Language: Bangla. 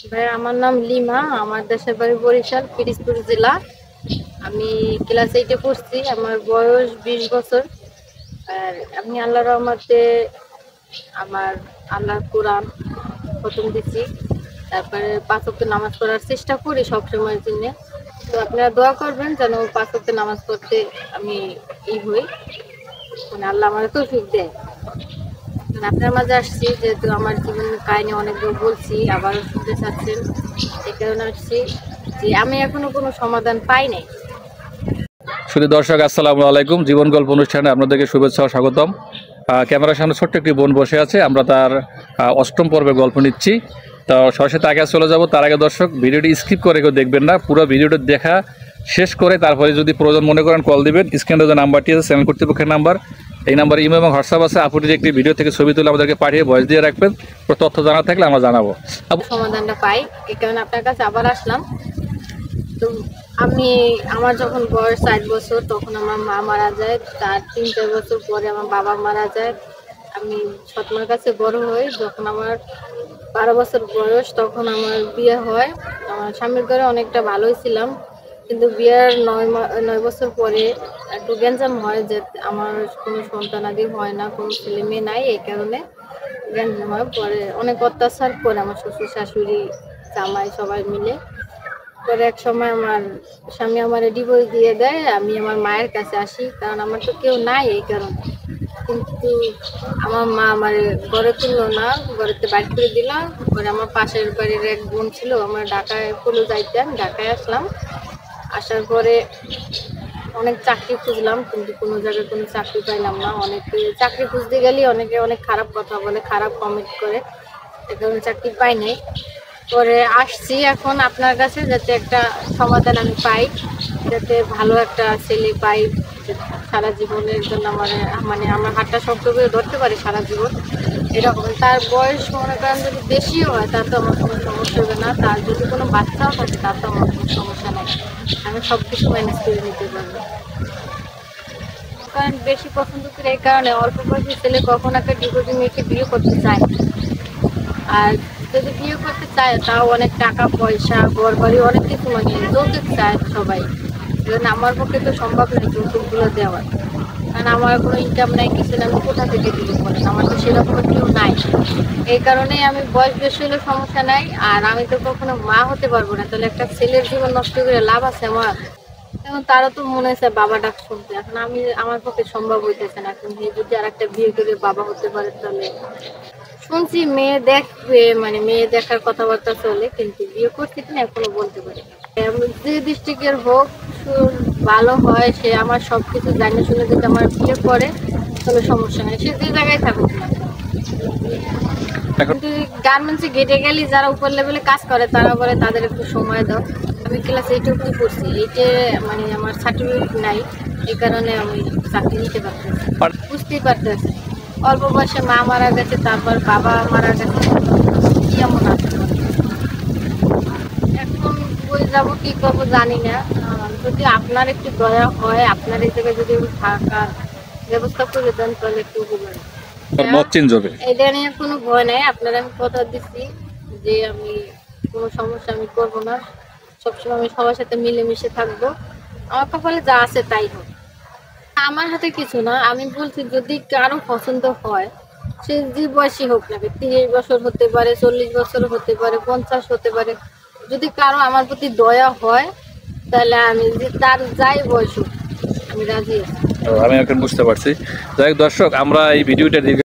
ভাই আমার নাম লিমা, আমার দেশের বাড়ি বরিশাল, পিরিজপুর জেলা। আমি ক্লাস 8-এ পড়ছি, আমার বয়স 20 বছর। আর আমি আল্লাহর রহমতে আমার আল্লাহর কোরআন খতম দিচ্ছি। তারপরে 5 ওয়াক্ত নামাজ পড়ার চেষ্টা করি সবসময়ের জন্য। তো আপনারা দোয়া করবেন যেন 5 ওয়াক্ত নামাজ পড়তে আমি হই, মানে আল্লাহ আমার তৌফিক দেয়। আপনার মাঝে আসছি যেহেতু আমার জীবনের কাহিনী অনেকবার বলছি, আবারও শুনতে চাচ্ছেন, এই কারণে আসছি যে আমি এখনো কোনো সমাধান পাই নাই। শুধু দর্শক আসসালামু আলাইকুম, জীবন গল্প অনুষ্ঠানে আপনাদেরকে শুভেচ্ছা ও স্বাগতম। ক্যামেরার সামনে ছোট্ট একটি বোন বসে আছে, আমরা তার 8ম পর্বে গল্প নিচ্ছি। তো সরাসরি আগে চলে যাব। তার আগে দর্শক ভিডিওটি স্কিপ করে কেউ দেখবেন না, পুরো ভিডিওটি দেখা শেষ করে তারপরে যদি প্রয়োজন মনে করেন কল দিবেন। স্ক্রিনে যে নাম্বারটি আছে চ্যানেল কর্তৃপক্ষের নাম্বার, এই নাম্বারে ইমো এবং হোয়াটসঅ্যাপ আছে। আপুটির একটি ভিডিও থেকে ছবি তুলে আমাদেরকে পাঠিয়ে ভয়েস দিয়ে রাখবেন, তথ্য জানা থাকলে আমরা জানাবো। সমাধানটা পাই, এই কারণে আপনার কাছে আবার আসলাম। তো আমার যখন বয়স 8 বছর তখন আমার মা মারা যায়, তার 3-4 বছর পরে আমার বাবা মারা যায়। আমি সৎমার কাছে বড় হই। যখন আমার 12 বছর বয়স তখন আমার বিয়ে হয়। আমার স্বামীর ঘরে অনেকটা ভালোই ছিলাম, কিন্তু বিয়ের 9 বছর পরে একটু গ্যাঞ্জাম হয় যে আমার কোনো সন্তানাদি হয় না, কোনো ছেলে মেয়ে নাই। এই কারণে গ্যাঞ্জাম হয়। পরে অনেক অত্যাচার করে আমার শ্বশুর শাশুড়ি জামাই সবাই মিলে। পরে এক সময় আমার স্বামী আমার ডিভোর্স দিয়ে দেয়, আমি আমার মায়ের কাছে আসি, কারণ আমার তো কেউ নাই এই কারণে। কিন্তু আমার মা আমার ঘরে তুললো না, ঘরেতে বাইর করে দিল। পরে আমার পাশের বাড়ির এক বোন ছিল, আমার ঢাকায় পড়ে যাইতাম, ঢাকায় আসলাম। আসার পরে অনেক চাকরি খুঁজলাম, কিন্তু কোনো জায়গায় কোনো চাকরি পাইলাম না। অনেকে চাকরি খুঁজতে গেলে অনেকে অনেক খারাপ কথা বলে, খারাপ কমেন্ট করে, এ কারণে চাকরি পাই নাই। পরে আসছি এখন আপনার কাছে যাতে একটা সমাধান আমি পাই, যাতে ভালো একটা ছেলে পাই, সারা জীবনের জন্য মানে আমার হাতটা শক্ত করে ধরতে পারে সারা জীবন এরকম। তার বয়স মনে করেন যদি বেশিও হয় তার তো আমার কোনো সমস্যা হবে না, তার যদি কোনো বাচ্চাও থাকে তার তো আমার কোনো সমস্যা নেই, আমি সব কিছু ম্যানেজ করে নিতে পারবো। কারণ বেশি পছন্দ করে এই কারণে অল্প বয়সী ছেলে কখন একটা ডিভোর্সি মেয়েকে বিয়ে করতে চায়। আর যদি বিয়ে করতে চায় তাও অনেক টাকা পয়সা ঘর বাড়ি অনেক কিছু, মানে যৌতুক চায় সবাই। আমার পক্ষে তো সম্ভব নয় যৌতুকগুলো দেওয়ার, কারণ আমার কোনো ইনকাম নাই, কিছু না, আমি কোথা থেকে দিব বলেন, আমার তো সেরকম কেউ নাই। এই কারণেই আমি বয়স বেশি হলে সমস্যা নাই, আর আমি তো কখনো মা হতে পারবো না, তাহলে একটা ছেলের জীবন নষ্ট করে লাভ আছে আমার? এখন তারও তো মনে হয়েছে বাবা ডাক শুনতে, এখন আমার পক্ষে সম্ভব হইতেছে না। এখন যদি আর একটা বিয়ে করে বাবা হতে পারে তাহলে শুনছি মেয়ে দেখবে, মানে মেয়ে দেখার কথাবার্তা চলে, কিন্তু বিয়ে করছে কিনা এখনো বলতে পারি না। যে ডিস্ট্রিক্টের হোক, ভালো হয়, সে আমার সবকিছু জানিয়ে শুনে যদি আমার বিয়ে করে তাহলে সমস্যা নেই, সে যে জায়গায় থাকুক না। কিন্তু গার্মেন্টসে গেটে গেলে যারা উপর লেভেলে কাজ করে তারা বলে তাদের একটু সময় দাও। আমি ক্লাস 8 অব্দি পড়ছি, 8-এ মানে আমার সার্টিফিকেট নাই, এই কারণে আমি চাকরি নিতে পারতেছি। বুঝতেই পারতেছি অল্প বয়সে মা মারা গেছে, তারপর বাবা মারা গেছে, কি এমন আছে এখন বই যাবো কি করবো জানি না। যদি আপনার একটু দয়া হয়, আপনার এই জায়গায় যদি থাকার ব্যবস্থা করে দেন তাহলে একটু উপকার। মত চেঞ্জ হবে, এটা নিয়ে কোনো ভয় নাই, আপনারা আমি কথা দিচ্ছি যে আমি কোনো সমস্যা আমি করবো না, সবসময় আমি সবার সাথে মিলেমিশে থাকবো, আমার কপালে যা আছে তাই হোক। আমার হাতে কিছু না, আমি বলছি যদি কারো পছন্দ হয় সে যে বয়সী হোক না, 30 বছর হতে পারে, 40 বছর হতে পারে, 50 হতে পারে, যদি কারো আমার প্রতি দয়া হয় তাহলে আমি যে তার যাই বয়স হোক আমি রাজি আছি। আমি এখন বুঝতে পারছি। যাই হোক দর্শক, আমরা এই ভিডিওটা